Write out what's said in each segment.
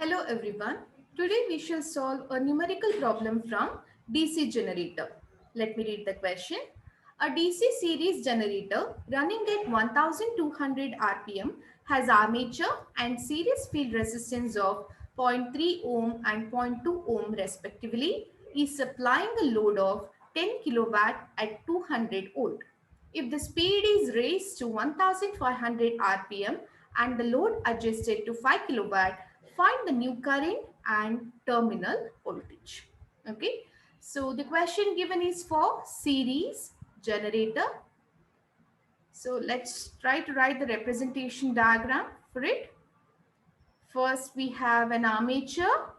Hello everyone. Today we shall solve a numerical problem from DC generator. Let me read the question. A DC series generator running at 1200 RPM has armature and series field resistance of zero point 0.3 ohm and zero point 0.2 ohm respectively is supplying a load of 10 kilowatt at 200 volt. If the speed is raised to 1500 RPM and the load adjusted to 5 kilowatt, find the new current and terminal voltage. Okay. So the question given is for series generator. So let's try to write the representation diagram for it. First we have an armature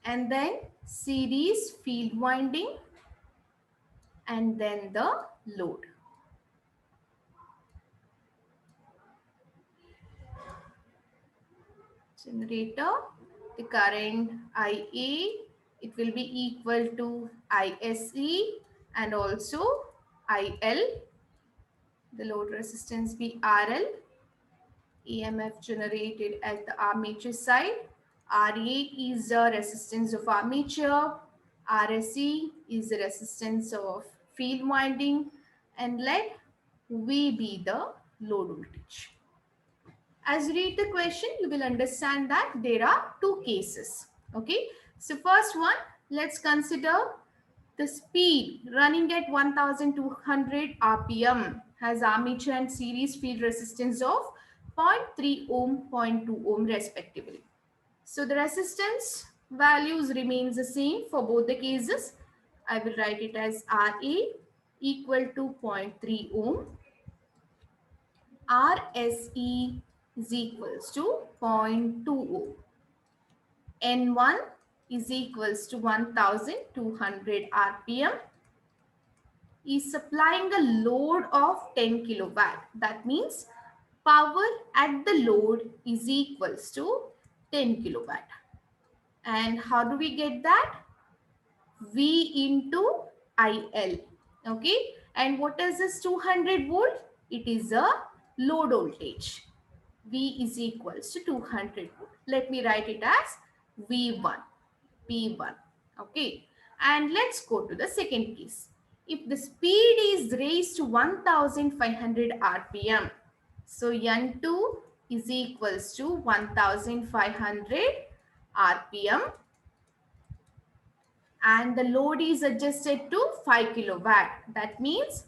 and then series field winding and then the load. Generator, the current IA, it will be equal to ISE and also IL. The load resistance be RL. EMF generated at the armature side. RA is the resistance of armature. RSE is the resistance of field winding. And let V be the load voltage. As you read the question, you will understand that there are two cases. Okay. So first one, let's consider the speed running at 1200 RPM has armature and series field resistance of zero point 0.3 ohm, zero point 0.2 ohm respectively. So the resistance values remains the same for both the cases. I will write it as Ra equal to zero point 0.3 ohm. RSE is equals to 0.20. N1 is equals to 1200 RPM is supplying a load of 10 kilowatt. That means power at the load is equals to 10 kilowatt. And how do we get that? V into IL. Okay. And what is this 200 volt? It is a load voltage. V is equals to 200 volt. Let me write it as V1, P1. Okay. And let's go to the second case. If the speed is raised to 1500 RPM, so N2 is equals to 1500 RPM and the load is adjusted to 5 kilowatt. That means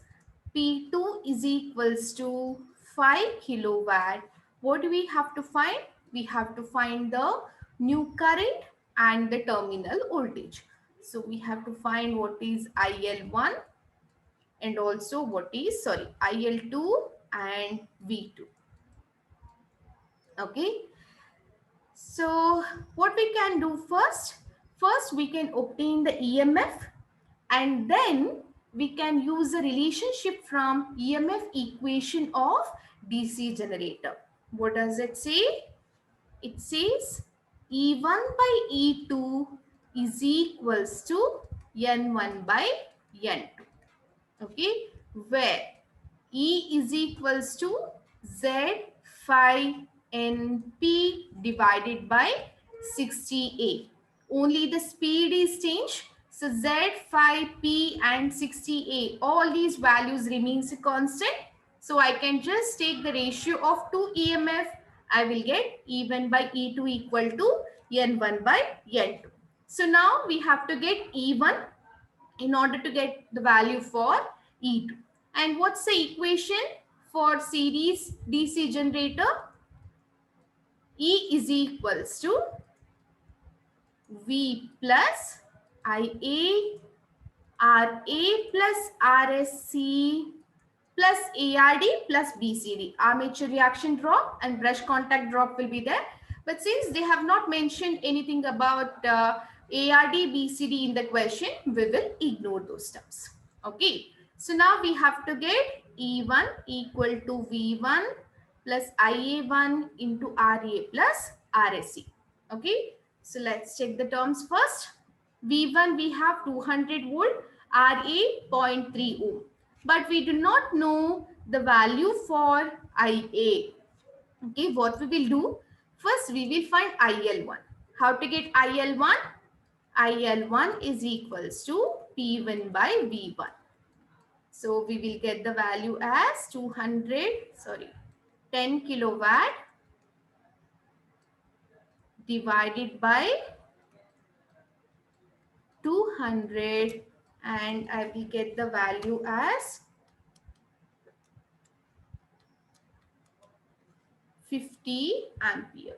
P2 is equals to 5 kilowatt. What do we have to find? We have to find the new current and the terminal voltage. So we have to find what is IL1 and also what is, IL2 and V2. Okay. So what we can do first? First we can obtain the EMF and then we can use the relationship from EMF equation of DC generator. What does it say? It says E1 by E2 is equals to N1 by N2. Okay, where E is equals to Z phi NP divided by 60A. Only the speed is changed. So Z phi P and 60A, all these values remains constant. So I can just take the ratio of two EMF. I will get E1 by E2 equal to N1 by N2. So now we have to get E1 in order to get the value for E2. And what's the equation for series DC generator? E is equals to V plus IA RA plus RSC plus ARD plus BCD. Armature reaction drop and brush contact drop will be there. But since they have not mentioned anything about ARD, BCD in the question, we will ignore those terms. Okay. So now we have to get E1 equal to V1 plus IA1 into RA plus RSC. Okay. So let's check the terms first. V1 we have 200 volt, RA 0.3 ohm. But we do not know the value for IA. Okay, what we will do? First, we will find IL1. How to get IL1? IL1 is equals to P1 by V1. So we will get the value as 10 kilowatt divided by 200, and I will get the value as 50 ampere.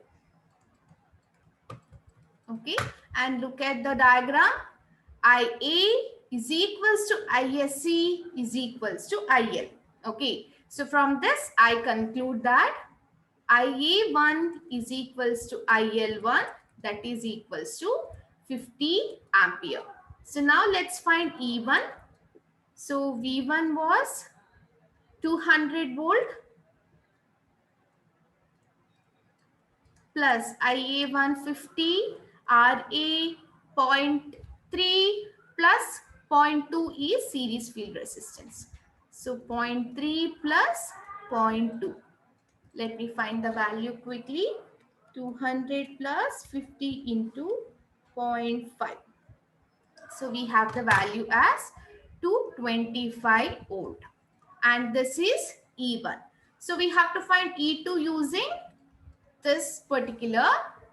Okay, and look at the diagram. IA is equals to ISC is equals to IL. Okay, so from this I conclude that IA1 is equals to IL1, that is equals to 50 ampere. So now let's find E1. So V1 was 200 volt plus IA 150, RA 0.3 plus 0.2 is series field resistance. So 0.3 plus 0.2. Let me find the value quickly. 200 plus 50 into 0.5. So we have the value as 225 volt. And this is E1. So we have to find E2 using this particular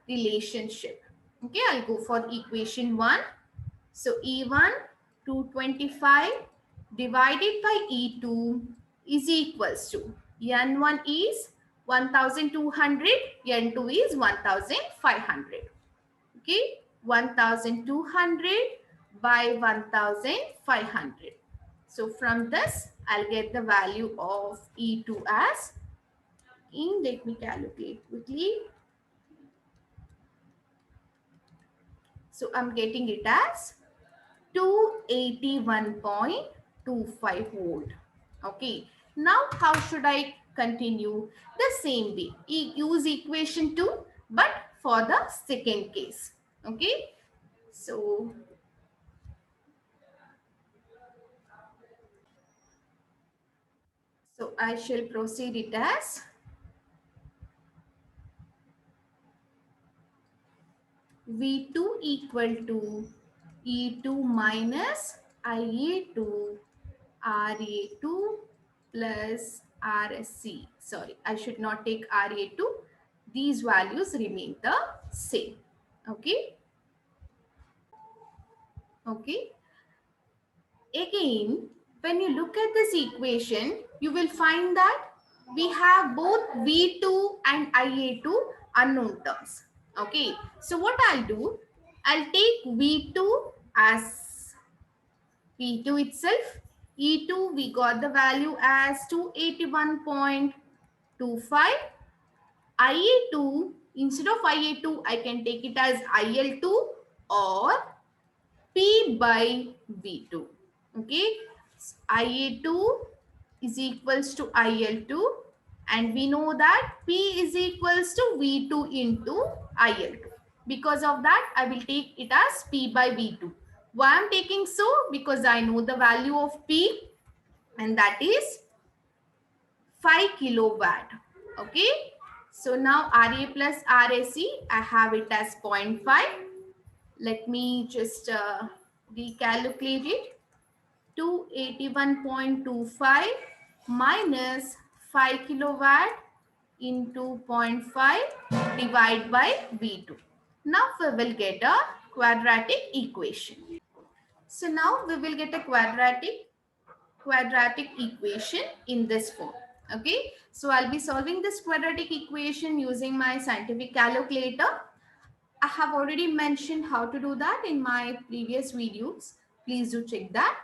relationship. Okay, I'll go for equation 1. So E1 225 divided by E2 is equals to N1 is 1200, N2 is 1500. Okay, 1200 by 1500. So from this, I'll get the value of E2 as, let me calculate quickly. So I'm getting it as 281.25 volt. Okay. Now how should I continue? The same way. Use equation 2, but for the second case. Okay. So I shall proceed it as V2 equal to E2 minus IA2 RA2 plus RSC. Sorry, I should not take RA2. These values remain the same. Okay. Okay. Again, when you look at this equation, you will find that we have both V2 and IA2 unknown terms. Okay. So what I'll do, I'll take V2 as V2 itself. E2, we got the value as 281.25. IA2, instead of IA2, I can take it as IL2 or P by V2. Okay. IA2 is equals to IL2, and we know that P is equals to V2 into IL2. Because of that, I will take it as P by V2. Why I'm taking so? Because I know the value of P, and that is 5 kilowatt. Okay. So now RA plus RAC, I have it as 0.5. Let me just recalculate it. 281.25 minus 5 kilowatt into 0.5 divided by V2. Now we will get a quadratic equation. So now we will get a quadratic equation in this form. Okay, so I'll be solving this quadratic equation using my scientific calculator. I have already mentioned how to do that in my previous videos. Please do check that.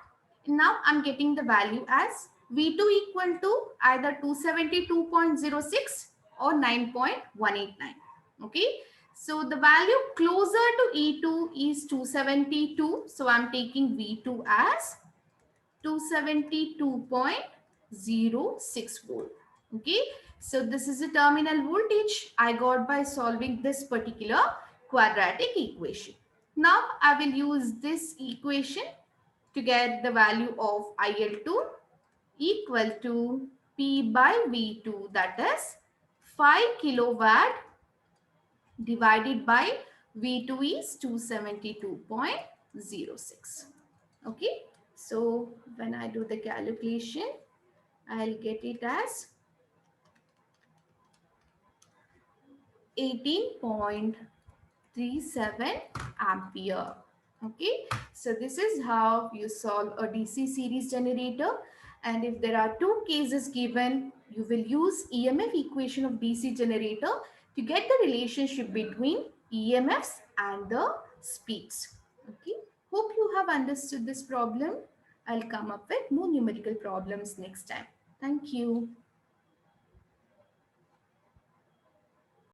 Now I'm getting the value as V2 equal to either 272.06 or 9.189. Okay. So the value closer to E2 is 272. So I'm taking V2 as 272.06 volt. Okay. So this is the terminal voltage I got by solving this particular quadratic equation. Now I will use this equation to get the value of IL2 equal to P by V2, that is 5 kilowatt divided by V2 is 272.06. Okay, so when I do the calculation, I'll get it as 18.37 ampere. Okay, so this is how you solve a DC series generator. And if there are two cases given, you will use EMF equation of DC generator to get the relationship between EMFs and the speeds. Okay, hope you have understood this problem. I'll come up with more numerical problems next time. Thank you.